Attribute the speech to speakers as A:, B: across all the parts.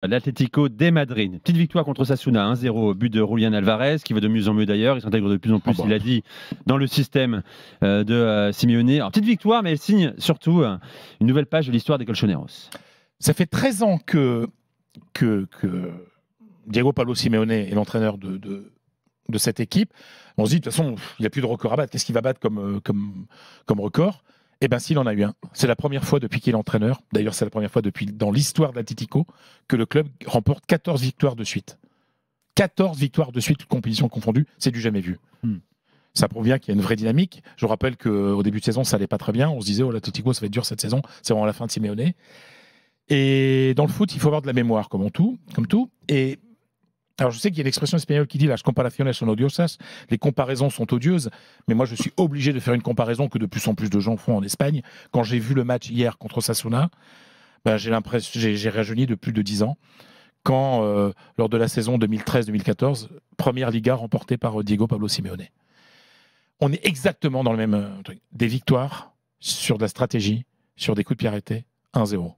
A: l'Atlético de Madrid. Petite victoire contre Sasuna, 1-0, but de Julián Alvarez, qui va de mieux en mieux d'ailleurs. Il s'intègre de plus en plus, il a dit, dans le système de Simeone. Alors, petite victoire, mais elle signe surtout une nouvelle page de l'histoire des Colchoneros.
B: Ça fait 13 ans que Diego Pablo Simeone est l'entraîneur de cette équipe. On se dit, de toute façon, il n'y a plus de record à battre. Qu'est-ce qu'il va battre comme record ? Eh bien, s'il en a eu un. C'est la première fois depuis qu'il est entraîneur, d'ailleurs c'est la première fois dans l'histoire de l'Atlético, que le club remporte 14 victoires de suite. 14 victoires de suite, toutes compétitions confondues, c'est du jamais vu. Ça prouve bien qu'il y a une vraie dynamique. Je vous rappelle qu'au début de saison, ça n'allait pas très bien. On se disait, oh, l'Atlético, ça va être dur cette saison. C'est vraiment la fin de Simeone. Et dans le foot, il faut avoir de la mémoire, comme tout. Et alors, je sais qu'il y a l'expression espagnole qui dit las comparaciones son odiosas, les comparaisons sont odieuses, mais moi, je suis obligé de faire une comparaison que de plus en plus de gens font en Espagne. Quand j'ai vu le match hier contre Sasuna, ben, j'ai rajeuni de plus de 10 ans. Quand, lors de la saison 2013-2014, première Liga remportée par Diego Pablo Simeone. On est exactement dans le même truc. Des victoires sur de la stratégie, sur des coups de pied arrêtés, 1-0.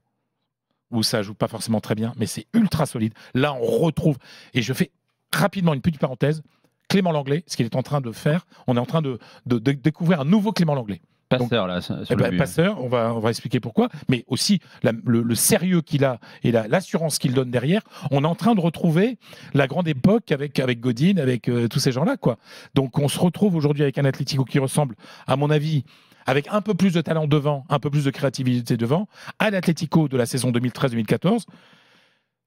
B: Où ça joue pas forcément très bien, mais c'est ultra solide. Là, on retrouve, et je fais rapidement une petite parenthèse, Clément Lenglet, ce qu'il est en train de faire, on est en train de découvrir un nouveau Clément Lenglet.
A: Passeur, là, sur le but.
B: Passeur, on va expliquer pourquoi, mais aussi le sérieux qu'il a et l'assurance qu'il donne derrière. On est en train de retrouver la grande époque avec Godin, avec tous ces gens-là, quoi. Donc, on se retrouve aujourd'hui avec un Atlético qui ressemble, à mon avis, avec un peu plus de talent devant, un peu plus de créativité devant, à l'Atlético de la saison 2013-2014.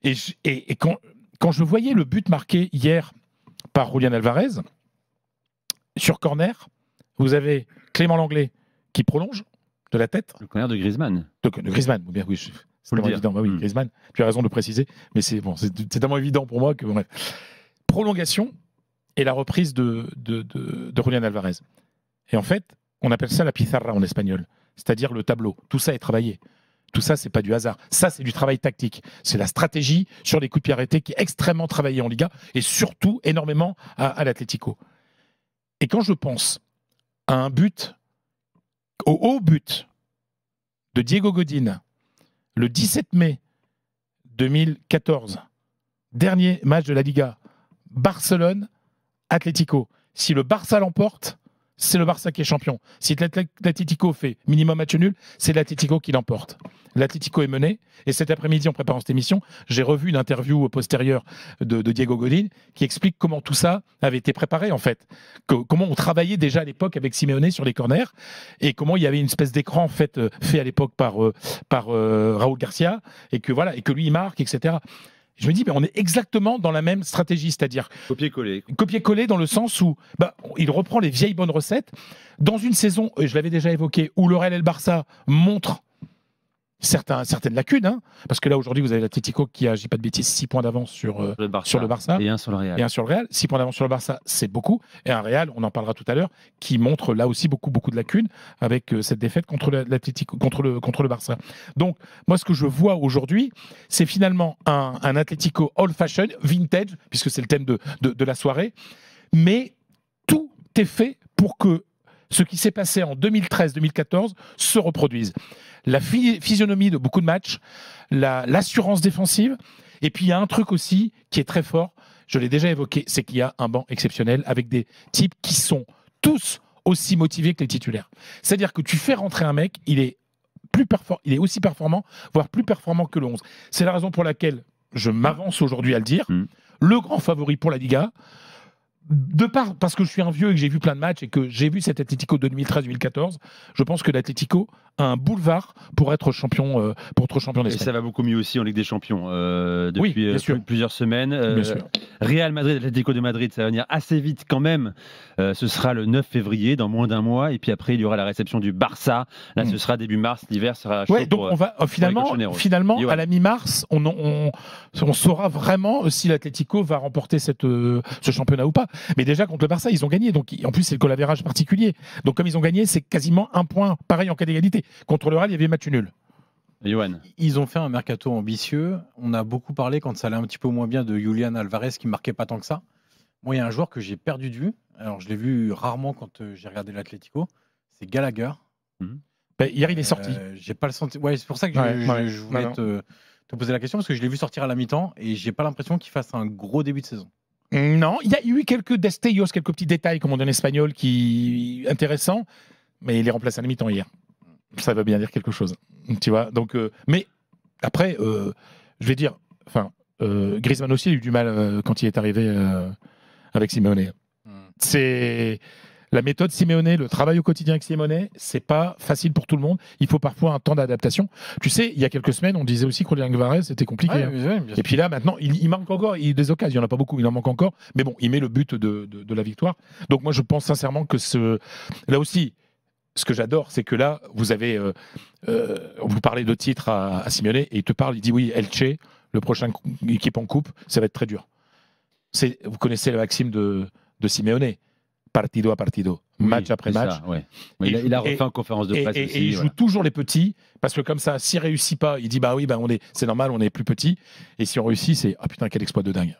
B: Et quand je voyais le but marqué hier par Julián Alvarez, sur corner, vous avez Clément Lenglet qui prolonge de la tête.
A: Le corner de Griezmann.
B: De Griezmann, bien oui. C'est tellement évident. Bah oui, Griezmann, tu as raison de le préciser, mais c'est tellement évident pour moi que... Bref. Prolongation et la reprise de Julián Alvarez. Et en fait, on appelle ça la pizarra en espagnol, c'est-à-dire le tableau. Tout ça est travaillé. Tout ça, c'est pas du hasard. Ça, c'est du travail tactique. C'est la stratégie sur les coups de pied arrêtés qui est extrêmement travaillée en Liga et surtout énormément à l'Atlético. Et quand je pense à un but, au haut but de Diego Godin, le 17 mai 2014, dernier match de la Liga, Barcelone-Atlético. Si le Barça l'emporte, c'est le Barça qui est champion. Si l'Atlético fait minimum match nul, c'est l'Atlético qui l'emporte. L'Atlético est mené. Et cet après-midi, en préparant cette émission, j'ai revu une interview postérieure de Diego Godin qui explique comment tout ça avait été préparé, en fait. Comment on travaillait déjà à l'époque avec Simeone sur les corners et comment il y avait une espèce d'écran fait à l'époque par Raúl Garcia et que lui, il marque, etc. Je me dis, on est exactement dans la même stratégie, c'est-à-dire copier-coller dans le sens où il reprend les vieilles bonnes recettes dans une saison, et je l'avais déjà évoqué, où le Real et le Barça montrent certaines lacunes, hein, parce que là aujourd'hui vous avez l'Atlético qui a, je dis pas de bêtises, 6 points d'avance sur le Barça
A: et un sur le Real.
B: 6 points d'avance sur le Barça, c'est beaucoup, et un Real, on en parlera tout à l'heure, qui montre là aussi beaucoup de lacunes avec cette défaite contre l'Atlético, contre le Barça. Donc moi ce que je vois aujourd'hui, c'est finalement un Atlético old-fashioned, vintage, puisque c'est le thème de la soirée, mais tout est fait pour que ce qui s'est passé en 2013-2014 se reproduise. La physionomie de beaucoup de matchs, l'assurance défensive, et puis il y a un truc aussi qui est très fort, je l'ai déjà évoqué, c'est qu'il y a un banc exceptionnel avec des types qui sont tous aussi motivés que les titulaires. C'est-à-dire que tu fais rentrer un mec, il est aussi performant, voire plus performant que le 11. C'est la raison pour laquelle je m'avance aujourd'hui à le dire, le grand favori pour la Liga, parce que je suis un vieux et que j'ai vu plein de matchs et que j'ai vu cet Atlético de 2013-2014, je pense que l'Atlético a un boulevard pour être champion d'Espagne.
A: Et ça va beaucoup mieux aussi en Ligue des Champions depuis plusieurs semaines. Real Madrid, Atlético de Madrid, ça va venir assez vite quand même. Ce sera le 9 février, dans moins d'un mois. Et puis après, il y aura la réception du Barça. Là, ce sera début mars. L'hiver sera chaud.
B: Donc on va finalement à la mi-mars, on saura vraiment si l'Atlético va remporter ce championnat ou pas. Mais déjà contre le Barça, ils ont gagné. Donc en plus, c'est le goal average particulier. Donc comme ils ont gagné, c'est quasiment un point pareil en cas d'égalité. Contre le Real, il y avait match nul.
A: Johan.
C: Ils ont fait un mercato ambitieux. On a beaucoup parlé quand ça allait un petit peu moins bien de Julián Alvarez qui marquait pas tant que ça. Moi, il y a un joueur que j'ai perdu de vue. Alors, je l'ai vu rarement quand j'ai regardé l'Atlético. C'est Gallagher.
B: Hier, il est sorti.
C: J'ai pas le sentiment. Ouais, c'est pour ça que je voulais te poser la question parce que je l'ai vu sortir à la mi-temps et j'ai pas l'impression qu'il fasse un gros début de saison.
B: Non, il y a eu quelques destellos, quelques petits détails, comme on dit en espagnol, qui intéressants, mais il est remplacé à la mi-temps hier. Ça veut bien dire quelque chose, tu vois. Donc, mais après, je vais dire, Griezmann aussi a eu du mal quand il est arrivé avec Simeone. C'est la méthode Simeone, le travail au quotidien avec Simeone, c'est pas facile pour tout le monde. Il faut parfois un temps d'adaptation. Tu sais, il y a quelques semaines, on disait aussi que Julián Álvarez, c'était compliqué. Et puis là, maintenant, il manque encore. Il y a des occasions, il n'y en a pas beaucoup, il en manque encore. Mais bon, il met le but de la victoire. Donc moi, je pense sincèrement que là aussi, ce que j'adore, c'est que là, vous avez, vous parlez de titre à Simeone et il te parle, il dit oui, Elche, le prochain équipe en coupe, ça va être très dur. Vous connaissez la maxime de Simeone. Partido a partido, match après match.
A: Ça, ouais. Il a refait en conférence de presse.
B: Et il joue toujours les petits, parce que comme ça, s'il ne réussit pas, il dit bah oui, c'est normal, on est plus petit. Et si on réussit, c'est ah putain, quel exploit de dingue.